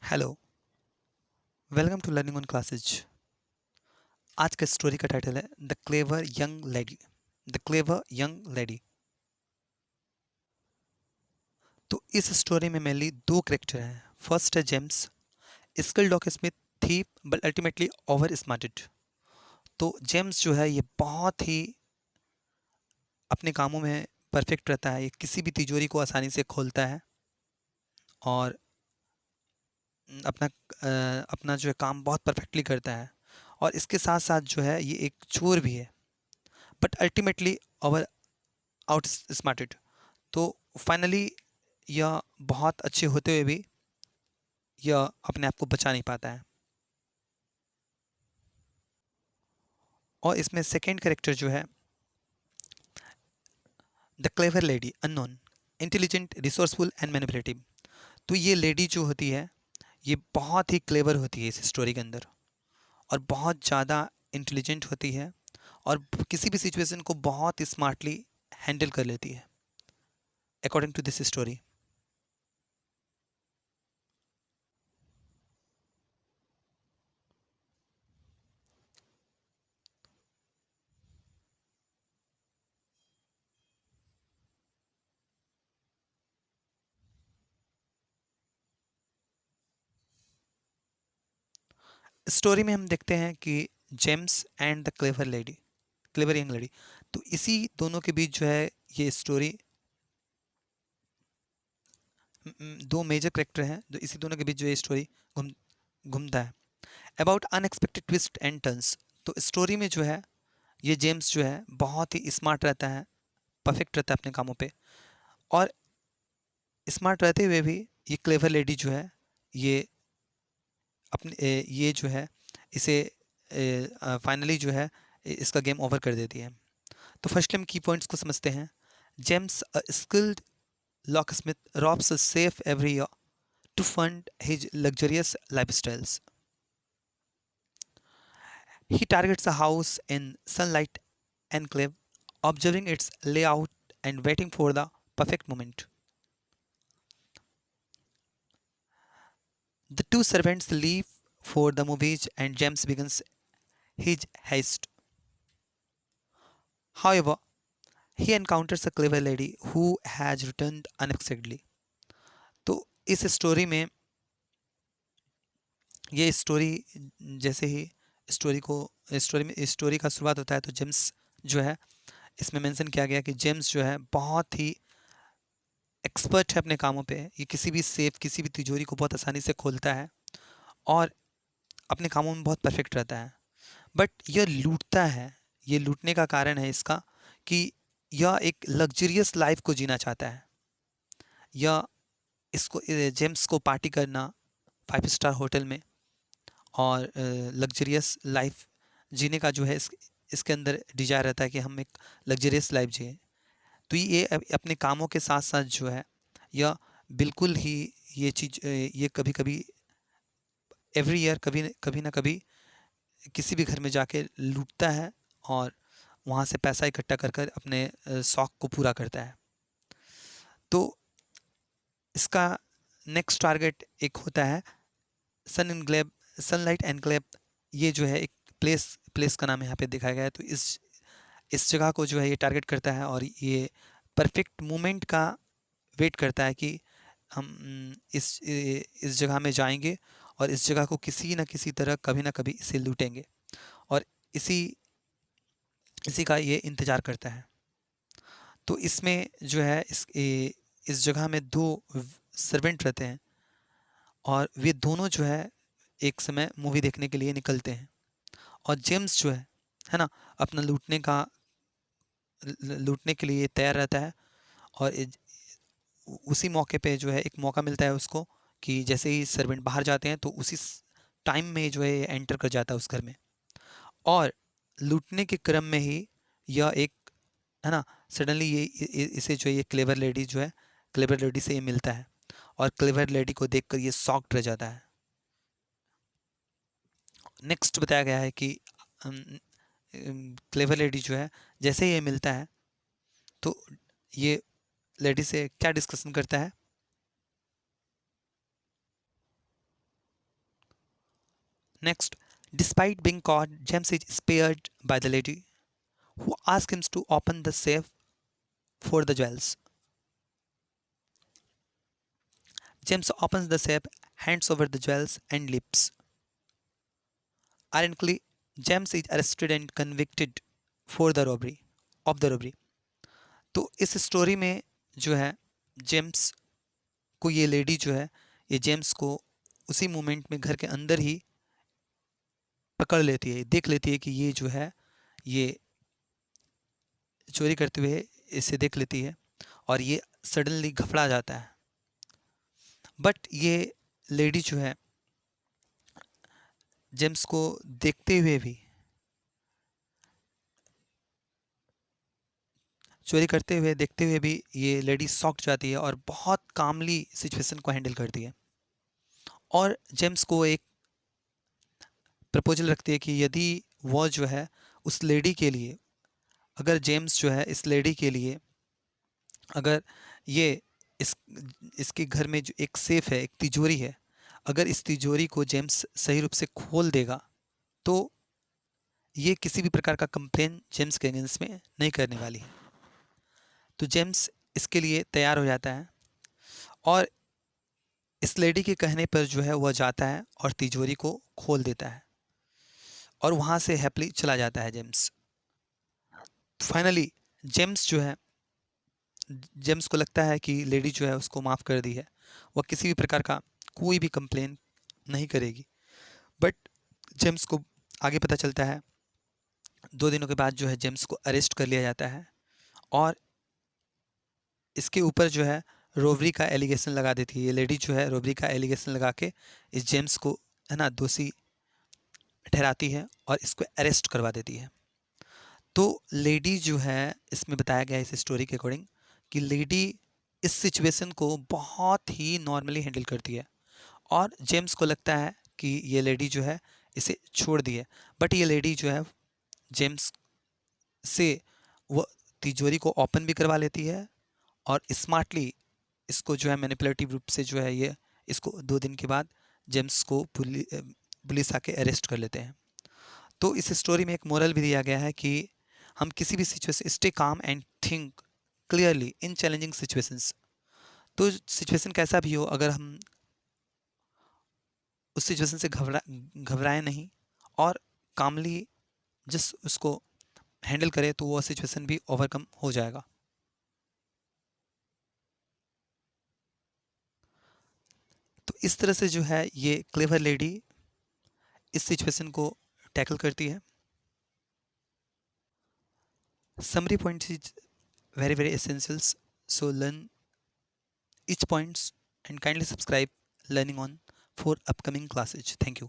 Hello, welcome to learning on classes. आज का story का टाइटल है the clever young lady. The clever young lady. तो इस स्टोरी में मेनली दो कैरेक्टर हैं। फर्स्ट है James, skilled doc Smith, thief but ultimately over smarted. तो जेम्स जो है ये बहुत ही अपने कामों में परफेक्ट रहता है। ये किसी भी तिजोरी को आसानी से खोलता है और अपना अपना जो है काम बहुत परफेक्टली करता है। और इसके साथ साथ जो है ये एक चोर भी है, बट अल्टीमेटली ओवर आउट स्मार्टेड। तो फाइनली यह बहुत अच्छे होते हुए भी यह अपने आप को बचा नहीं पाता है। और इसमें सेकेंड कैरेक्टर जो है the clever lady unknown, intelligent, resourceful and manipulative. तो ये लेडी जो होती है ये बहुत ही क्लेवर होती है इस स्टोरी के अंदर, और बहुत ज़्यादा इंटेलिजेंट होती है और किसी भी सिचुएशन को बहुत स्मार्टली हैंडल कर लेती है according to this story. Story में हम देखते हैं कि James and the clever lady, clever young lady, तो इसी दोनों के बीच जो है ये स्टोरी, दो मेजर करेक्टर हैं जो इसी दोनों के बीच जो ये स्टोरी घूम घूमता है about unexpected twist and turns. तो स्टोरी में जो है ये जेम्स जो है बहुत ही स्मार्ट रहता है, परफेक्ट रहता है अपने कामों पे, और स्मार्ट रहते हुए भी ये क्लेवर लेडी जो है ये अपने ये जो है इसे फाइनली जो है इसका गेम ओवर कर देती है। तो फर्स्ट हम की पॉइंट्स को समझते हैं। James a skilled locksmith robs a safe every year to fund his luxurious lifestyles. He targets a house in Sunlight Enclave, observing its layout and waiting for the perfect moment. The two servants leave for the movies and James begins his heist. However, he encounters a clever lady who has returned unexpectedly. तो इस story में ये story जैसे ही story का शुरुआत होता है तो जेम्स जो है इसमें मेंशन किया गया कि जेम्स जो है बहुत ही एक्सपर्ट है अपने कामों पे। ये किसी भी सेफ, किसी भी तिजोरी को बहुत आसानी से खोलता है और अपने कामों में बहुत परफेक्ट रहता है। बट यह लूटता है। ये लूटने का कारण है इसका कि यह एक लग्जरियस लाइफ को जीना चाहता है। यह इसको जेम्स को पार्टी करना 5 स्टार होटल में और लग्जरियस लाइफ जीने का जो है इसके अंदर डिजायर रहता है कि हम एक लग्जरियस लाइफ जिए। तो ये अपने कामों के साथ साथ जो है यह बिल्कुल ही ये चीज़ ये कभी कभी एवरी ईयर कभी ना कभी किसी भी घर में जाके लूटता है और वहाँ से पैसा इकट्ठा कर कर अपने शौक को पूरा करता है। तो इसका नेक्स्ट टारगेट एक होता है सन इनक्लेव, सनलाइट एनक्लेव। ये जो है एक प्लेस प्लेस का नाम यहाँ पे दिखाया गया है। तो इस जगह को जो है ये टारगेट करता है और ये परफेक्ट मोमेंट का वेट करता है कि हम इस जगह में जाएंगे और इस जगह को किसी न किसी तरह कभी ना कभी इसे लूटेंगे, और इसी इसी का ये इंतज़ार करता है। तो इसमें जो है इस जगह में दो सर्वेंट रहते हैं और वे दोनों जो है एक समय मूवी देखने के लिए निकलते हैं, और जेम्स जो है ना, अपना लूटने के लिए तैयार रहता है। और उसी मौके पे जो है एक मौका मिलता है उसको कि जैसे ही सर्वेंट बाहर जाते हैं तो उसी टाइम में जो है ये एंटर कर जाता है उस घर में, और लूटने के क्रम में ही यह एक, है ना, सडनली इसे जो है ये क्लेवर लेडी जो है, क्लेवर लेडी से ये मिलता है और क्लेवर लेडी को देखकर ये शॉक्ड रह जाता है। नेक्स्ट बताया गया है कि क्लेवर लेडी जो है जैसे ही ये मिलता है तो ये लेडी से क्या डिस्कशन करता है। Next, despite being caught, James is spared by the lady who asks him to open the safe for the jewels. James opens the safe, hands over the jewels, and leaves. Ironically, James is arrested and convicted for the robbery of the robbery. तो इस story में जो है James को ये lady जो है ये जेम्स को उसी मोमेंट में घर के अंदर ही पकड़ लेती है, देख लेती है कि ये जो है ये चोरी करते हुए इसे देख लेती है और ये सडनली घबरा जाता है। बट ये लेडी जो है जेम्स को देखते हुए भी, चोरी करते हुए देखते हुए भी ये लेडी शॉक्ड जाती है और बहुत कामली सिचुएशन को हैंडल करती है और जेम्स को एक प्रपोजल रखती है कि यदि वो जो है उस लेडी के लिए, अगर जेम्स जो है इस लेडी के लिए, अगर ये इस इसके घर में जो एक सेफ है, एक तिजोरी है, अगर इस तिजोरी को जेम्स सही रूप से खोल देगा तो ये किसी भी प्रकार का कंप्लेन जेम्स के अगेंस्ट में नहीं करने वाली है। तो जेम्स इसके लिए तैयार हो जाता है और इस लेडी के कहने पर जो है वह जाता है और तिजोरी को खोल देता है और वहाँ से हैप्पीली चला जाता है जेम्स। फाइनली जेम्स जो है, जेम्स को लगता है कि लेडी जो है उसको माफ़ कर दी है, वह किसी भी प्रकार का कोई भी कंप्लेन नहीं करेगी। बट जेम्स को आगे पता चलता है, 2 दिनों के बाद जो है जेम्स को अरेस्ट कर लिया जाता है और इसके ऊपर जो है रोबरी का एलिगेशन लगा देती है। ये लेडी जो है रोबरी का एलिगेशन लगा के इस जेम्स को है ना दोषी ठहराती है और इसको अरेस्ट करवा देती है। तो लेडी जो है इसमें बताया गया है इस स्टोरी के अकॉर्डिंग कि लेडी इस सिचुएशन को बहुत ही नॉर्मली हैंडल करती है और जेम्स को लगता है कि ये लेडी जो है इसे छोड़ दी है। बट ये लेडी जो है जेम्स से वो तिजोरी को ओपन भी करवा लेती है और स्मार्टली इसको जो है मैनिपुलेटिव रूप से जो है ये इसको 2 दिन के बाद जेम्स को पुलिस आके अरेस्ट कर लेते हैं। तो इस स्टोरी में एक मोरल भी दिया गया है कि हम किसी भी situation stay calm and think clearly in challenging situations. तो सिचुएशन कैसा भी हो, अगर हम उस सिचुएशन से घबराएं नहीं और कामली जिस उसको हैंडल करें तो वो सिचुएशन भी ओवरकम हो जाएगा। तो इस तरह से जो है ये क्लेवर लेडी इस सिचुएशन को टैकल करती है। Summary points is very essentials. So learn each points and kindly subscribe learning on for upcoming classes. Thank you.